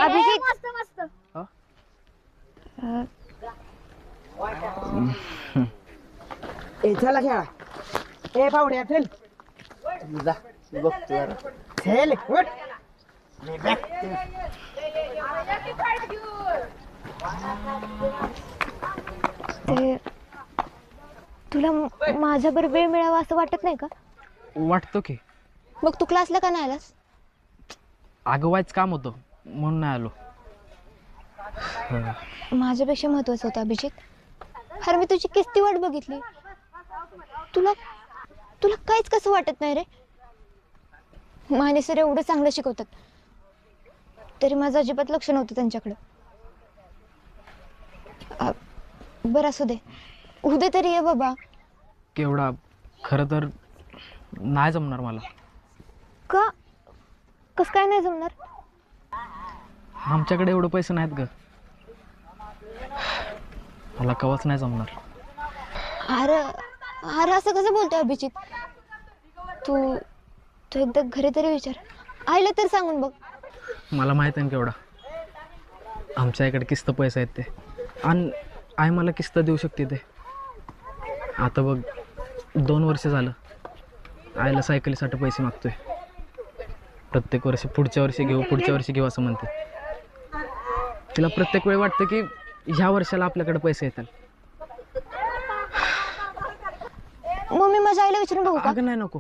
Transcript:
अभिजित मस्त मस्त. ए चला खेळा. ए पावड्या चल जा बघतो जरा. चल उठ. मी बघतो. ते तुला माझ्याबरोबर वेळ मिळावा असं वाटत नाही का? वाटतो की. मग तू क्लासला का नाही आलास? आगवायच काम होतं म्हणून नाही आलो. माझ्यापेक्षा महत्वाचं होतं अभिजित. अरे मी तुझी किस्ती वाट बघितली. तुला तुला काहीच कसं वाटत नाही रे? माने सर एवढं चांगलं शिकवतात तरी माझं अजिबात लक्ष नव्हतं त्यांच्याकडं. बरं असू दे, उद्या तरी ये बाबा. केवढा खरं तर नाही जमणार मला. का? कसं काय नाही जमणार? आमच्याकडे एवढे पैसे नाहीत ग. मला कवच नाही जमणार. अरे अरे असं कसं बोलतोय अभिजित? तू तू एकदा घरी तरी विचार. आईला तर सांगून बघ. मला माहीत आहे ना केवढा आमच्या इकडे किस्त पैसे आहेत ते. आणि आई मला किस्त देऊ शकते ते. आता बघ 2 वर्ष झालं आईला सायकलीसाठी पैसे मागतोय. प्रत्येक वर्षी पुढच्या वर्षी घेऊ असं म्हणते. तिला प्रत्येक वेळी वाटतं की ह्या वर्षाला आपल्याकडे पैसे येतात. मग मी माझ्या आईला विचारून बघू का? अगं नाही नको.